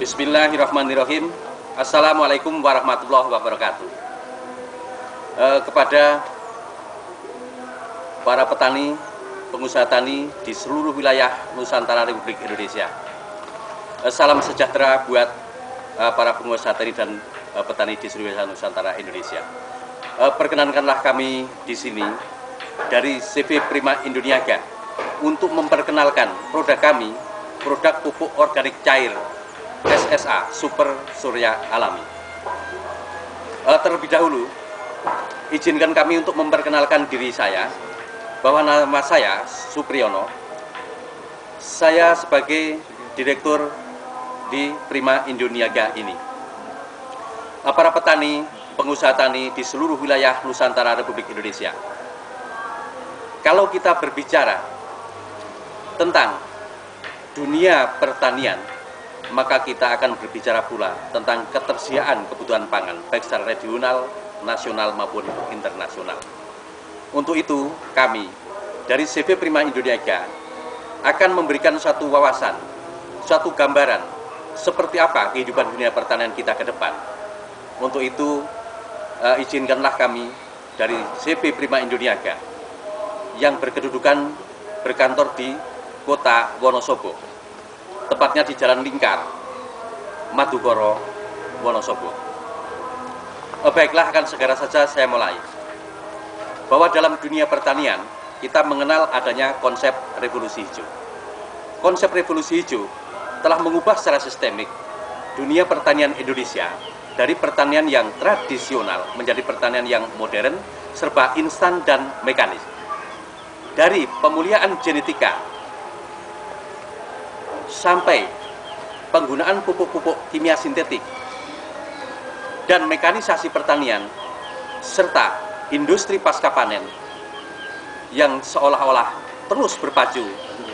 Bismillahirrahmanirrahim. Assalamualaikum warahmatullahi wabarakatuh. Kepada para petani, pengusaha tani di seluruh wilayah Nusantara Republik Indonesia, salam sejahtera buat para pengusaha tani dan petani di seluruh wilayah Nusantara Indonesia. Perkenankanlah kami di sini dari CV Prima Indoniaga untuk memperkenalkan produk kami, produk pupuk organik cair SSA Super Surya Alami. Terlebih dahulu, izinkan kami untuk memperkenalkan diri saya, bahwa nama saya Supriyono. Saya sebagai direktur di Prima Indoniaga ini. Para petani, pengusaha tani di seluruh wilayah Nusantara Republik Indonesia. Kalau kita berbicara tentang dunia pertanian, maka kita akan berbicara pula tentang ketersediaan kebutuhan pangan, baik secara regional, nasional maupun internasional. Untuk itu, kami dari CV Prima Indoniaga akan memberikan suatu wawasan, suatu gambaran seperti apa kehidupan dunia pertanian kita ke depan. Untuk itu, izinkanlah kami dari CV Prima Indoniaga yang berkantor di Kota Wonosobo, tepatnya di Jalan Lingkar, Madukoro, Wonosobo. Baiklah, akan segera saja saya mulai. Bahwa dalam dunia pertanian, kita mengenal adanya konsep revolusi hijau. Konsep revolusi hijau telah mengubah secara sistemik dunia pertanian Indonesia dari pertanian yang tradisional menjadi pertanian yang modern, serba instan dan mekanis. Dari pemuliaan genetika sampai penggunaan pupuk-pupuk kimia sintetik dan mekanisasi pertanian serta industri pasca panen yang seolah-olah terus berpacu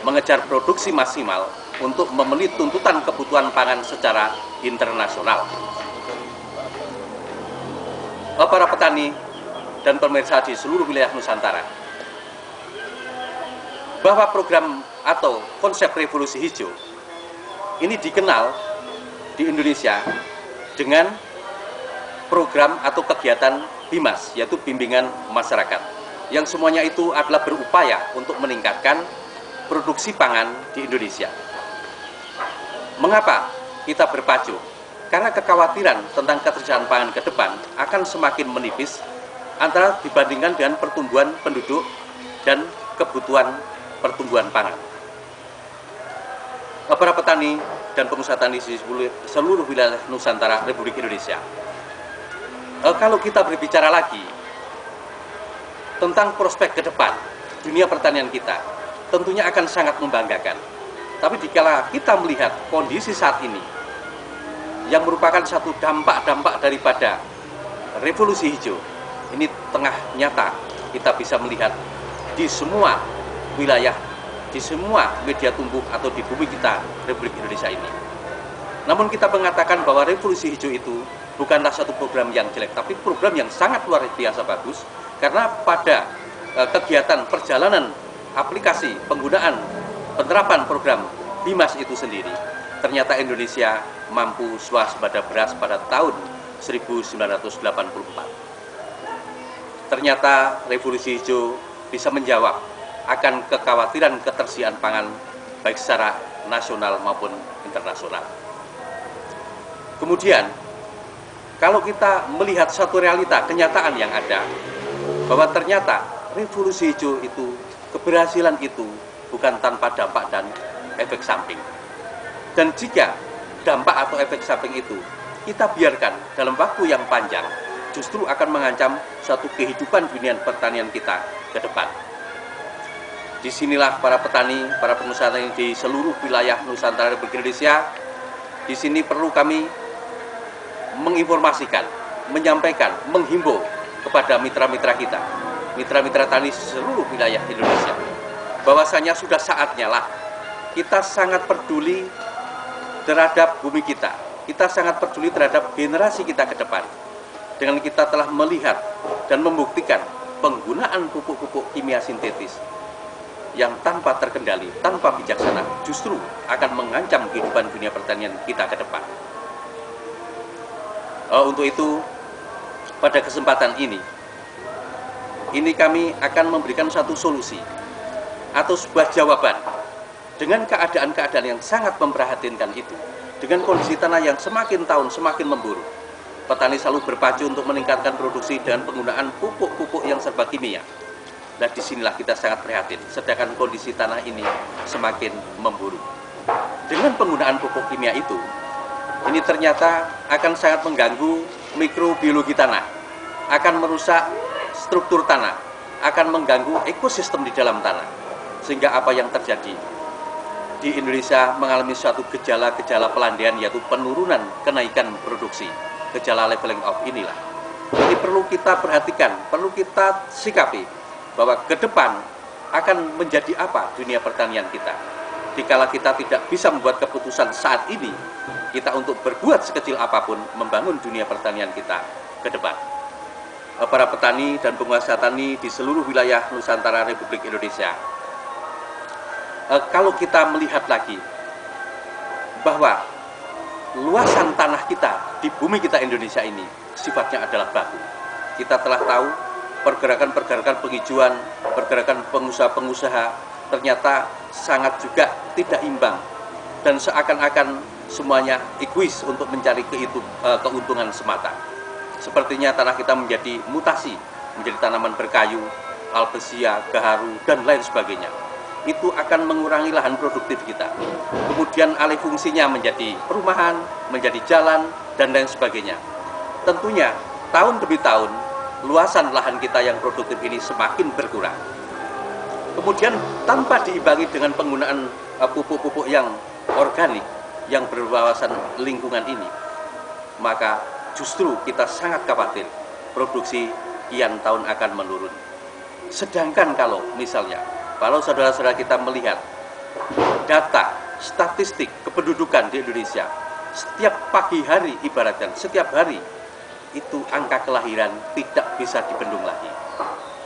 mengejar produksi maksimal untuk memenuhi tuntutan kebutuhan pangan secara internasional. Para petani dan pemirsa di seluruh wilayah Nusantara, bahwa program atau konsep revolusi hijau ini dikenal di Indonesia dengan program atau kegiatan BIMAS, yaitu bimbingan masyarakat, yang semuanya itu adalah berupaya untuk meningkatkan produksi pangan di Indonesia. Mengapa kita berpacu? Karena kekhawatiran tentang ketersediaan pangan ke depan akan semakin menipis antara dibandingkan dengan pertumbuhan penduduk dan kebutuhan pertumbuhan pangan. Para petani dan pengusaha tani di seluruh wilayah Nusantara Republik Indonesia. Kalau kita berbicara lagi tentang prospek ke depan dunia pertanian kita, tentunya akan sangat membanggakan. Tapi dikala kita melihat kondisi saat ini yang merupakan satu dampak-dampak daripada revolusi hijau, ini tengah nyata kita bisa melihat di semua wilayah, di semua media tumbuh atau di bumi kita Republik Indonesia ini. Namun kita mengatakan bahwa revolusi hijau itu bukanlah satu program yang jelek, tapi program yang sangat luar biasa bagus, karena pada kegiatan perjalanan aplikasi penggunaan penerapan program BIMAS itu sendiri, ternyata Indonesia mampu swasembada beras pada tahun 1984. Ternyata revolusi hijau bisa menjawab akan kekhawatiran ketersediaan pangan baik secara nasional maupun internasional. Kemudian, kalau kita melihat satu realita, kenyataan yang ada, bahwa ternyata revolusi hijau itu, keberhasilan itu bukan tanpa dampak dan efek samping. Dan jika dampak atau efek samping itu kita biarkan dalam waktu yang panjang, justru akan mengancam suatu kehidupan dunia pertanian kita ke depan. Disinilah para petani, para pengusaha tani di seluruh wilayah Nusantara Republik Indonesia, di sini perlu kami menginformasikan, menyampaikan, menghimbau kepada mitra-mitra kita, mitra-mitra tani seluruh wilayah Indonesia, bahwasanya sudah saatnya lah kita sangat peduli terhadap bumi kita, kita sangat peduli terhadap generasi kita ke depan. Dengan kita telah melihat dan membuktikan penggunaan pupuk-pupuk kimia sintetis yang tanpa terkendali, tanpa bijaksana, justru akan mengancam kehidupan dunia pertanian kita ke depan. Untuk itu, pada kesempatan ini kami akan memberikan satu solusi atau sebuah jawaban dengan keadaan-keadaan yang sangat memprihatinkan itu, dengan kondisi tanah yang semakin tahun semakin memburuk. Petani selalu berpacu untuk meningkatkan produksi dengan penggunaan pupuk-pupuk yang serba kimia. Nah, disinilah kita sangat prihatin, sedangkan kondisi tanah ini semakin memburuk. Dengan penggunaan pupuk kimia itu, ini ternyata akan sangat mengganggu mikrobiologi tanah, akan merusak struktur tanah, akan mengganggu ekosistem di dalam tanah. Sehingga apa yang terjadi? Di Indonesia mengalami suatu gejala-gejala pelandaian, yaitu penurunan kenaikan produksi. Gejala leveling off inilah. Ini perlu kita perhatikan, perlu kita sikapi, bahwa ke depan akan menjadi apa dunia pertanian kita. Dikala kita tidak bisa membuat keputusan saat ini, kita untuk berbuat sekecil apapun membangun dunia pertanian kita ke depan. Para petani dan pengusaha tani di seluruh wilayah Nusantara Republik Indonesia, kalau kita melihat lagi bahwa luasan tanah kita di bumi kita Indonesia ini sifatnya adalah baku. Kita telah tahu pergerakan-pergerakan penghijauan, pergerakan pengusaha-pengusaha ternyata sangat juga tidak imbang dan seakan-akan semuanya egois untuk mencari keuntungan semata. Sepertinya tanah kita menjadi mutasi, menjadi tanaman berkayu, albesia, gaharu, dan lain sebagainya. Itu akan mengurangi lahan produktif kita. Kemudian alih fungsinya menjadi perumahan, menjadi jalan, dan lain sebagainya. Tentunya tahun demi tahun luasan lahan kita yang produktif ini semakin berkurang. Kemudian tanpa diimbangi dengan penggunaan pupuk-pupuk yang organik, yang berwawasan lingkungan ini, maka justru kita sangat khawatir produksi kian tahun akan menurun. Sedangkan kalau misalnya, kalau saudara-saudara kita melihat data statistik kependudukan di Indonesia, setiap pagi hari ibaratkan, setiap hari itu angka kelahiran tidak bisa dibendung lagi.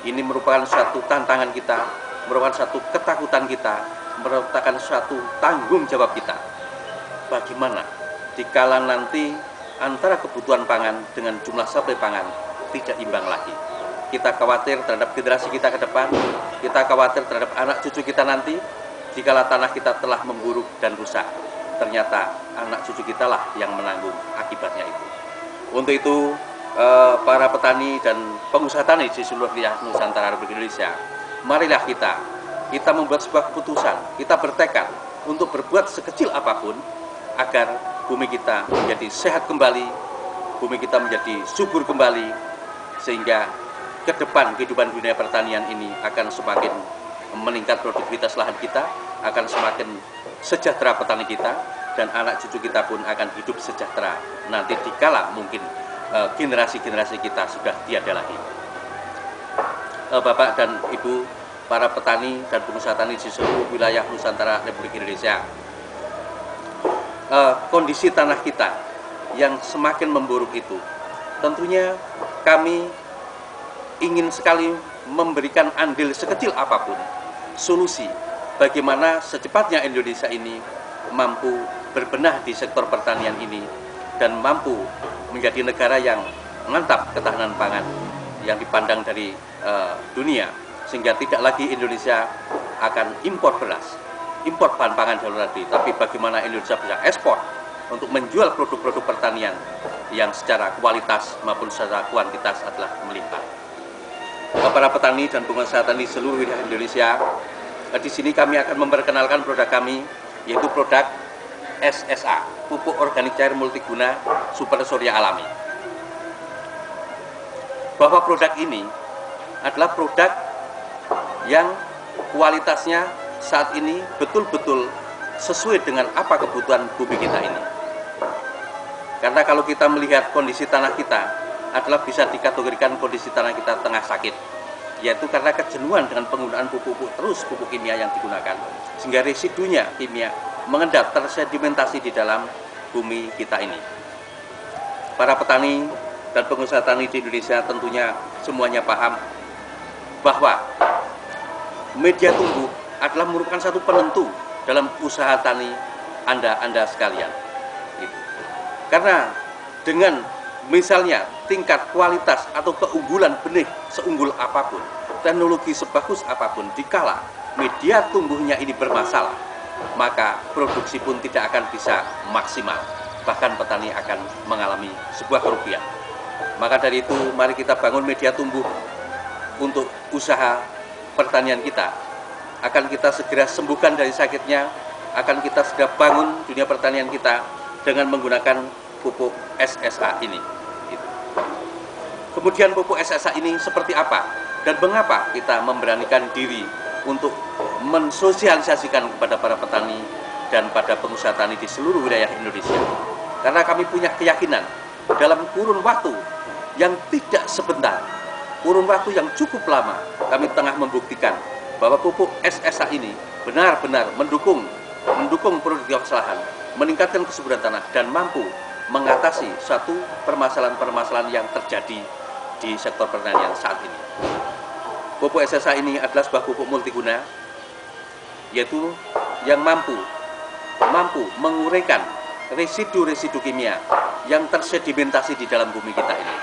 Ini merupakan suatu tantangan kita, merupakan suatu ketakutan kita, merupakan suatu tanggung jawab kita. Bagaimana dikala nanti antara kebutuhan pangan dengan jumlah suplai pangan tidak imbang lagi? Kita khawatir terhadap generasi kita ke depan, kita khawatir terhadap anak cucu kita nanti, dikala tanah kita telah memburuk dan rusak. Ternyata anak cucu kita lah yang menanggung akibatnya itu. Untuk itu, para petani dan pengusaha tani di seluruh wilayah Nusantara Republik Indonesia, marilah kita membuat sebuah keputusan, kita bertekad untuk berbuat sekecil apapun agar bumi kita menjadi sehat kembali, bumi kita menjadi subur kembali, sehingga ke depan kehidupan dunia pertanian ini akan semakin meningkat produktivitas lahan kita, akan semakin sejahtera petani kita, dan anak cucu kita pun akan hidup sejahtera nanti dikala mungkin generasi-generasi kita sudah tiada lagi. Bapak dan Ibu, para petani dan pengusaha tani di seluruh wilayah Nusantara Republik Indonesia, kondisi tanah kita yang semakin memburuk itu, tentunya kami ingin sekali memberikan andil sekecil apapun solusi bagaimana secepatnya Indonesia ini mampu berbenah di sektor pertanian ini dan mampu menjadi negara yang mantap ketahanan pangan yang dipandang dari dunia, sehingga tidak lagi Indonesia akan impor beras, impor bahan pangan dalam negeri, tapi bagaimana Indonesia bisa ekspor untuk menjual produk-produk pertanian yang secara kualitas maupun secara kuantitas adalah melimpah. Para petani dan pengusaha tani seluruh wilayah Indonesia, di sini kami akan memperkenalkan produk kami, yaitu produk SSA, pupuk organik cair multiguna super surya alami. Bahwa produk ini adalah produk yang kualitasnya saat ini betul-betul sesuai dengan apa kebutuhan bumi kita ini. Karena kalau kita melihat kondisi tanah kita adalah bisa dikategorikan kondisi tanah kita tengah sakit, yaitu karena kejenuhan dengan penggunaan pupuk kimia yang digunakan, sehingga residunya kimia mengendap tersedimentasi di dalam bumi kita ini. Para petani dan pengusaha tani di Indonesia tentunya semuanya paham bahwa media tumbuh adalah merupakan satu penentu dalam usaha tani Anda sekalian. Gitu. Karena dengan misalnya tingkat kualitas atau keunggulan benih seunggul apapun, teknologi sebagus apapun, dikala media tumbuhnya ini bermasalah, maka produksi pun tidak akan bisa maksimal. Bahkan petani akan mengalami sebuah kerugian. Maka dari itu, mari kita bangun media tumbuh untuk usaha pertanian kita. Akan kita segera sembuhkan dari sakitnya, akan kita segera bangun dunia pertanian kita dengan menggunakan pupuk SSA ini. Gitu. Kemudian pupuk SSA ini seperti apa dan mengapa kita memberanikan diri untuk mensosialisasikan kepada para petani dan pada pengusaha tani di seluruh wilayah Indonesia. Karena kami punya keyakinan dalam kurun waktu yang tidak sebentar, kurun waktu yang cukup lama, kami tengah membuktikan bahwa pupuk SSA ini benar-benar mendukung produktivitas lahan, meningkatkan kesuburan tanah, dan mampu mengatasi suatu permasalahan-permasalahan yang terjadi di sektor pertanian saat ini. Pupuk SSA ini adalah sebuah pupuk multiguna, yaitu yang mampu menguraikan residu-residu kimia yang tersedimentasi di dalam bumi kita ini.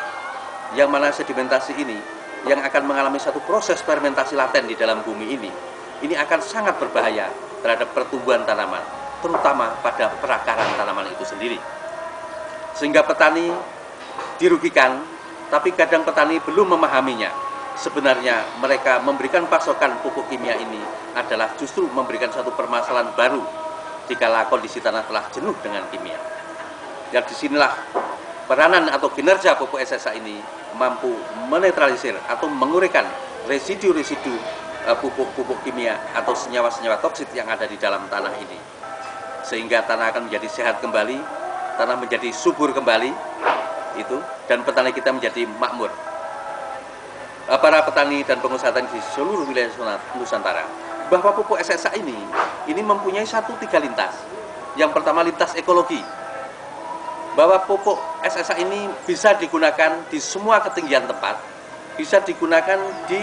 Yang mana sedimentasi ini yang akan mengalami satu proses fermentasi laten di dalam bumi ini akan sangat berbahaya terhadap pertumbuhan tanaman, terutama pada perakaran tanaman itu sendiri. Sehingga petani dirugikan, tapi kadang petani belum memahaminya. Sebenarnya mereka memberikan pasokan pupuk kimia ini adalah justru memberikan satu permasalahan baru dikala kondisi tanah telah jenuh dengan kimia. Dan disinilah peranan atau kinerja pupuk SSA ini mampu menetralisir atau menguraikan residu-residu pupuk-pupuk kimia atau senyawa-senyawa toksit yang ada di dalam tanah ini. Sehingga tanah akan menjadi sehat kembali, tanah menjadi subur kembali, dan petani kita menjadi makmur. Para petani dan pengusaha tani di seluruh wilayah Nusantara, bahwa pupuk SSA ini mempunyai 3 lintas. Yang pertama, lintas ekologi, bahwa pupuk SSA ini bisa digunakan di semua ketinggian tempat, bisa digunakan di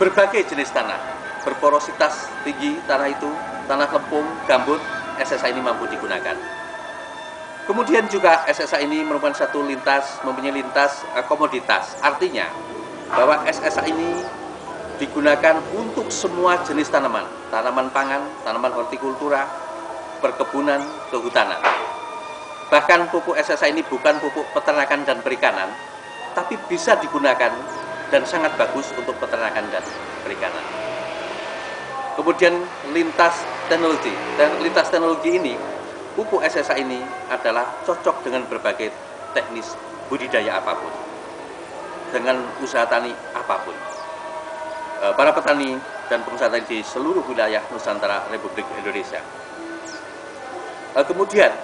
berbagai jenis tanah, berporositas tinggi tanah itu, tanah lempung, gambut, SSA ini mampu digunakan. Kemudian juga SSA ini merupakan satu lintas, mempunyai lintas komoditas, artinya bahwa SSA ini digunakan untuk semua jenis tanaman, tanaman pangan, tanaman hortikultura, perkebunan, kehutanan. Bahkan pupuk SSA ini bukan pupuk peternakan dan perikanan, tapi bisa digunakan dan sangat bagus untuk peternakan dan perikanan. Kemudian lintas teknologi, dan lintas teknologi ini, pupuk SSA ini adalah cocok dengan berbagai teknis budidaya apapun, dengan usaha tani apapun. Para petani dan pengusaha tani di seluruh wilayah Nusantara Republik Indonesia. Kemudian,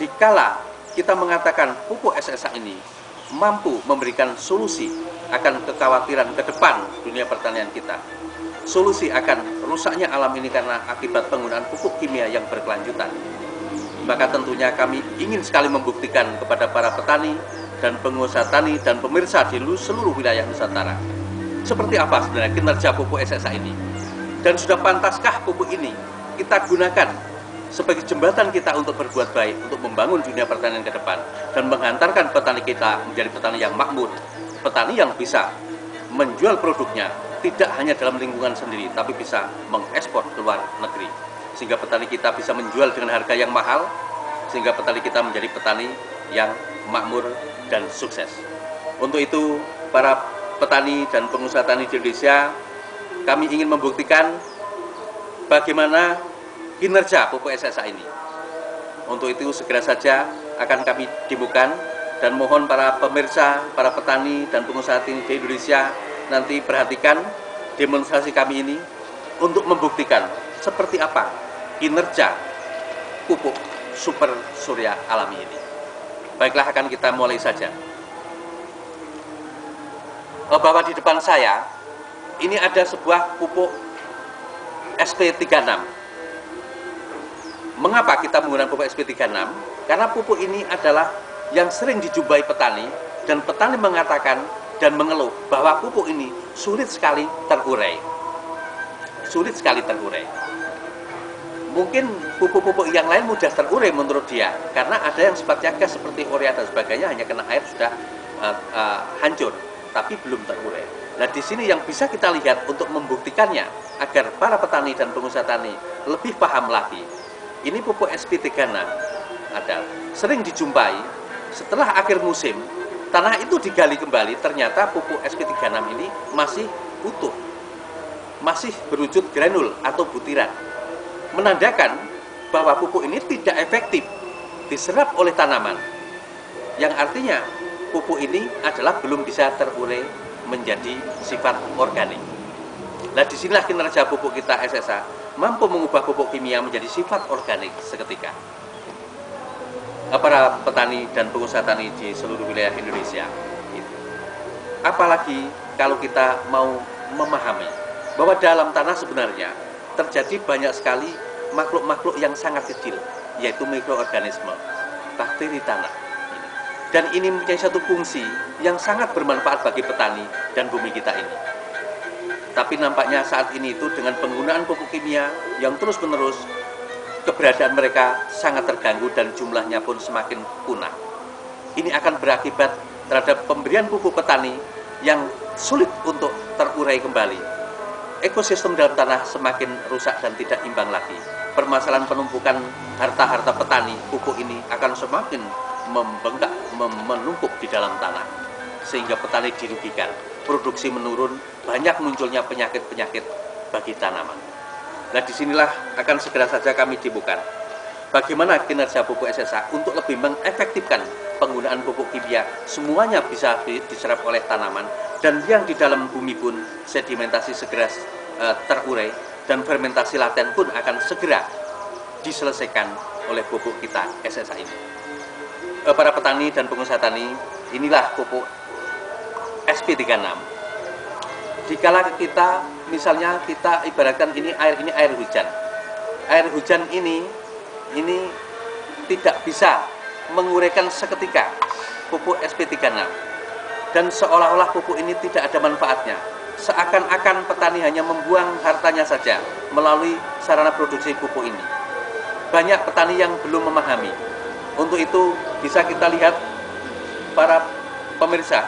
dikala kita mengatakan pupuk SSA ini mampu memberikan solusi akan kekhawatiran ke depan dunia pertanian kita, solusi akan rusaknya alam ini karena akibat penggunaan pupuk kimia yang berkelanjutan, maka tentunya kami ingin sekali membuktikan kepada para petani dan pengusaha tani dan pemirsa di seluruh wilayah Nusantara seperti apa sebenarnya kinerja pupuk SSA ini, dan sudah pantaskah pupuk ini kita gunakan sebagai jembatan kita untuk berbuat baik, untuk membangun dunia pertanian ke depan dan menghantarkan petani kita menjadi petani yang makmur, petani yang bisa menjual produknya tidak hanya dalam lingkungan sendiri, tapi bisa mengekspor ke luar negeri, sehingga petani kita bisa menjual dengan harga yang mahal, sehingga petani kita menjadi petani yang makmur dan sukses. Untuk itu, para petani dan pengusaha tani di Indonesia, kami ingin membuktikan bagaimana kinerja pupuk SSA ini. Untuk itu segera saja akan kami demokan, dan mohon para pemirsa, para petani dan pengusaha tani di Indonesia nanti perhatikan demonstrasi kami ini untuk membuktikan seperti apa kinerja pupuk super surya alami ini. Baiklah, akan kita mulai saja. Bahwa di depan saya ini ada sebuah pupuk SP36. Mengapa kita menggunakan pupuk SP36? Karena pupuk ini adalah yang sering dijumpai petani, dan petani mengatakan dan mengeluh bahwa pupuk ini sulit sekali terurai. sulit sekali terurai. Mungkin pupuk-pupuk yang lain mudah terurai menurut dia, karena ada yang sifatnya gas seperti urea dan sebagainya, hanya kena air sudah hancur, tapi belum terurai. Nah, di sini yang bisa kita lihat untuk membuktikannya agar para petani dan pengusaha tani lebih paham lagi. Ini pupuk SP36 ada sering dijumpai setelah akhir musim, tanah itu digali kembali, ternyata pupuk SP36 ini masih utuh, masih berwujud granul atau butiran, menandakan bahwa pupuk ini tidak efektif diserap oleh tanaman, yang artinya pupuk ini adalah belum bisa terurai menjadi sifat organik. Nah, disinilah kinerja pupuk kita SSA mampu mengubah pupuk kimia menjadi sifat organik seketika. Para petani dan pengusaha tani di seluruh wilayah Indonesia, apalagi kalau kita mau memahami bahwa dalam tanah sebenarnya terjadi banyak sekali makhluk-makhluk yang sangat kecil, yaitu mikroorganisme, bakteri tanah. Dan ini mempunyai satu fungsi yang sangat bermanfaat bagi petani dan bumi kita ini. Tapi nampaknya saat ini itu dengan penggunaan pupuk kimia yang terus-menerus, keberadaan mereka sangat terganggu dan jumlahnya pun semakin punah. Ini akan berakibat terhadap pemberian pupuk petani yang sulit untuk terurai kembali. Ekosistem dalam tanah semakin rusak dan tidak imbang lagi. Permasalahan penumpukan harta-harta petani pupuk ini akan semakin membengkak, menumpuk di dalam tanah, sehingga petani dirugikan, produksi menurun, banyak munculnya penyakit-penyakit bagi tanaman. Nah, disinilah akan segera saja kami demokan bagaimana kinerja pupuk SSA untuk lebih mengefektifkan penggunaan pupuk kimia, semuanya bisa diserap oleh tanaman, dan yang di dalam bumi pun sedimentasi segera terurai, dan fermentasi laten pun akan segera diselesaikan oleh pupuk kita SSA ini. Para petani dan pengusaha tani, inilah pupuk SP36. Dikala kita, misalnya kita ibaratkan ini air hujan. Air hujan ini tidak bisa menguraikan seketika pupuk SP36. Dan seolah-olah pupuk ini tidak ada manfaatnya. Seakan-akan petani hanya membuang hartanya saja melalui sarana produksi pupuk ini. Banyak petani yang belum memahami. Untuk itu bisa kita lihat para pemirsa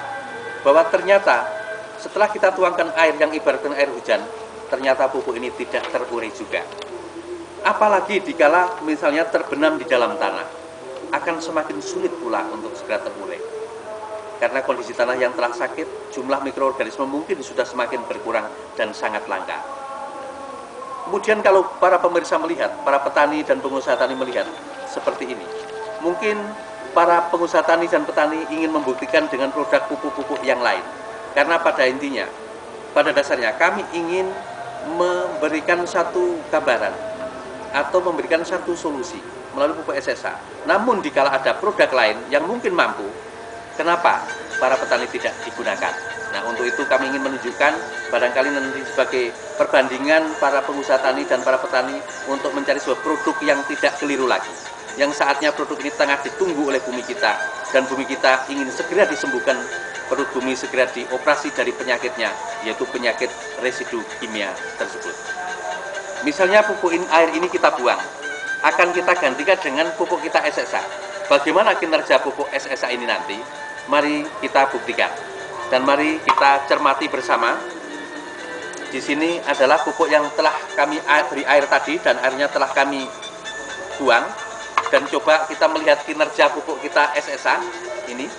bahwa ternyata setelah kita tuangkan air yang ibaratkan air hujan, ternyata pupuk ini tidak terurai juga. Apalagi dikala misalnya terbenam di dalam tanah, akan semakin sulit pula untuk segera terurai. Karena kondisi tanah yang telah sakit, jumlah mikroorganisme mungkin sudah semakin berkurang dan sangat langka. Kemudian kalau para pemirsa melihat, para petani dan pengusaha tani melihat seperti ini, mungkin para pengusaha tani dan petani ingin membuktikan dengan produk pupuk-pupuk yang lain. Karena pada intinya, pada dasarnya kami ingin memberikan satu gambaran atau memberikan satu solusi melalui pupuk SSA. Namun dikala ada produk lain yang mungkin mampu, kenapa para petani tidak digunakan? Nah, untuk itu kami ingin menunjukkan barangkali nanti sebagai perbandingan para pengusaha tani dan para petani untuk mencari sebuah produk yang tidak keliru lagi. Yang saatnya produk ini tengah ditunggu oleh bumi kita, dan bumi kita ingin segera disembuhkan, perut bumi segera dioperasi dari penyakitnya, yaitu penyakit residu kimia tersebut. Misalnya pupuk air ini kita buang, akan kita gantikan dengan pupuk kita SSA. Bagaimana kinerja pupuk SSA ini nanti? Mari kita buktikan, dan mari kita cermati bersama. Di sini adalah pupuk yang telah kami beri air tadi, dan airnya telah kami buang. Dan coba kita melihat kinerja pupuk kita SSA ini.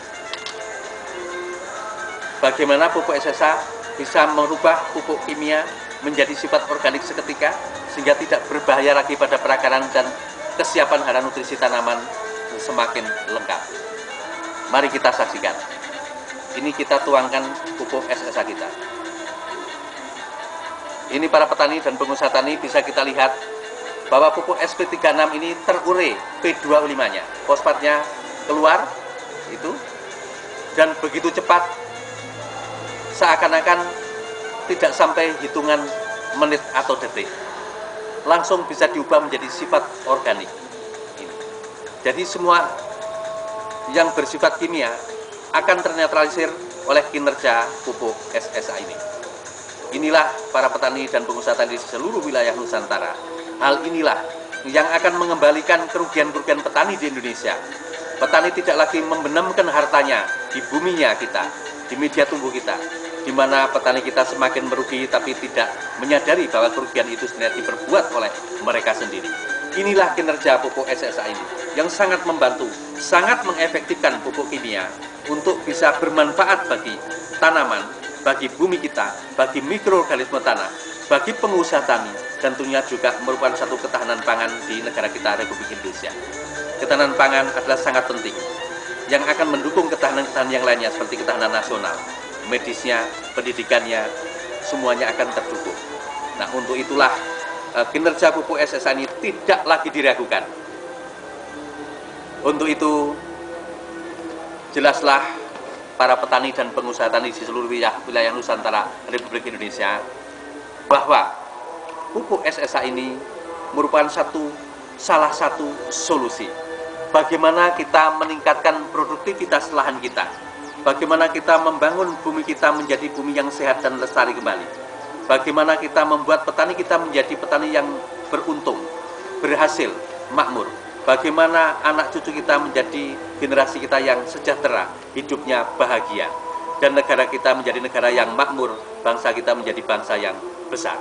Bagaimana pupuk SSA bisa merubah pupuk kimia menjadi sifat organik seketika, sehingga tidak berbahaya lagi pada perakaran dan kesiapan hara nutrisi tanaman semakin lengkap. Mari kita saksikan. Ini kita tuangkan pupuk SSA kita. Ini para petani dan pengusaha tani bisa kita lihat bahwa pupuk SP36 ini terurai P25-nya, fosfatnya keluar itu, dan begitu cepat, seakan-akan tidak sampai hitungan menit atau detik, langsung bisa diubah menjadi sifat organik. Jadi semua yang bersifat kimia akan ternetralisir oleh kinerja pupuk SSA ini. Inilah para petani dan pengusaha tani di seluruh wilayah Nusantara. Hal inilah yang akan mengembalikan kerugian-kerugian petani di Indonesia. Petani tidak lagi membenamkan hartanya di buminya kita, di media tumbuh kita, di mana petani kita semakin merugi tapi tidak menyadari bahwa kerugian itu sebenarnya diperbuat oleh mereka sendiri. Inilah kinerja pupuk SSA ini yang sangat membantu, sangat mengefektifkan pupuk kimia untuk bisa bermanfaat bagi tanaman, bagi bumi kita, bagi mikroorganisme tanah, bagi pengusaha tani, dan tentunya juga merupakan satu ketahanan pangan di negara kita, Republik Indonesia. Ketahanan pangan adalah sangat penting, yang akan mendukung ketahanan-ketahanan yang lainnya seperti ketahanan nasional, medisnya, pendidikannya, semuanya akan terdukung. Nah, untuk itulah kinerja pupuk SSA ini tidak lagi diragukan. Untuk itu, jelaslah para petani dan pengusaha tani di seluruh wilayah Nusantara Republik Indonesia bahwa pupuk SSA ini merupakan salah satu solusi bagaimana kita meningkatkan produktivitas lahan kita, bagaimana kita membangun bumi kita menjadi bumi yang sehat dan lestari kembali, bagaimana kita membuat petani kita menjadi petani yang beruntung, berhasil, makmur, bagaimana anak cucu kita menjadi generasi kita yang sejahtera, hidupnya bahagia, dan negara kita menjadi negara yang makmur, bangsa kita menjadi bangsa yang besar.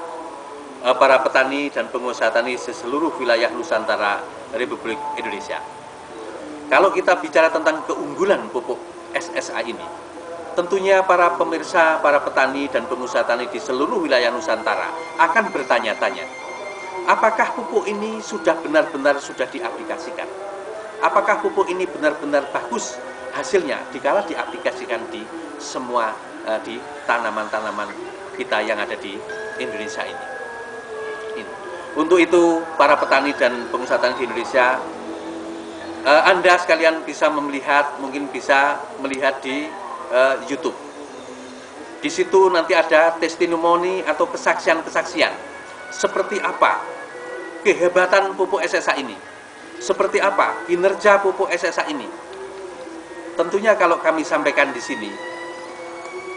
Para petani dan pengusaha tani di seluruh wilayah Nusantara Republik Indonesia. Kalau kita bicara tentang keunggulan pupuk SSA ini, tentunya para pemirsa, para petani dan pengusaha tani di seluruh wilayah Nusantara akan bertanya-tanya, apakah pupuk ini sudah benar-benar sudah diaplikasikan? Apakah pupuk ini benar-benar bagus hasilnya dikala diaplikasikan di semua di tanaman-tanaman kita yang ada di Indonesia ini? Untuk itu, para petani dan pengusaha tani di Indonesia, Anda sekalian bisa melihat, mungkin bisa melihat di YouTube. Di situ nanti ada testimoni atau kesaksian-kesaksian seperti apa kehebatan pupuk SSA ini, seperti apa kinerja pupuk SSA ini. Tentunya kalau kami sampaikan di sini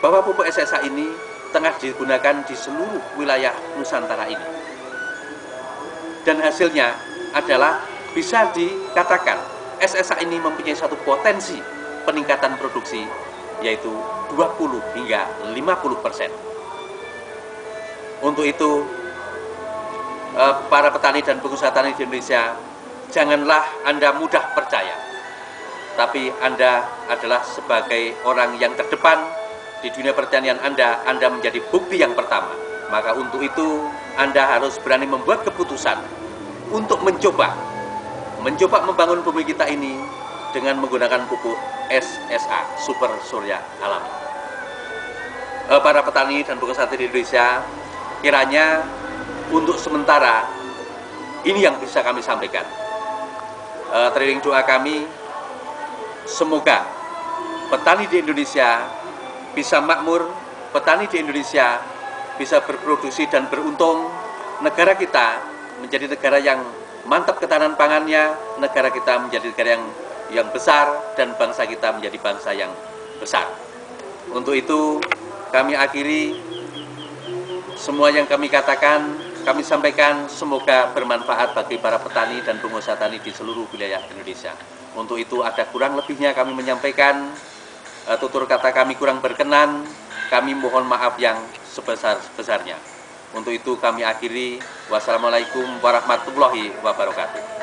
bahwa pupuk SSA ini tengah digunakan di seluruh wilayah Nusantara ini, dan hasilnya adalah bisa dikatakan SSA ini mempunyai satu potensi peningkatan produksi yaitu 20 hingga 50%. Untuk itu, para petani dan pengusaha tani di Indonesia, janganlah Anda mudah percaya, tapi Anda adalah sebagai orang yang terdepan di dunia pertanian Anda menjadi bukti yang pertama. Maka untuk itu, Anda harus berani membuat keputusan untuk mencoba membangun bumi kita ini dengan menggunakan pupuk SSA, Super Surya Alami. Para petani dan pengusaha di Indonesia, kiranya untuk sementara ini yang bisa kami sampaikan. Trailing doa kami, semoga petani di Indonesia bisa makmur, petani di Indonesia bisa berproduksi dan beruntung, negara kita menjadi negara yang mantap ketahanan pangannya, negara kita menjadi negara yang besar, dan bangsa kita menjadi bangsa yang besar. Untuk itu, kami akhiri semua yang kami katakan, kami sampaikan, semoga bermanfaat bagi para petani dan pengusaha tani di seluruh wilayah Indonesia. Untuk itu, ada kurang lebihnya kami menyampaikan, tutur kata kami kurang berkenan, kami mohon maaf yang sebesar-besarnya. Untuk itu kami akhiri, wassalamualaikum warahmatullahi wabarakatuh.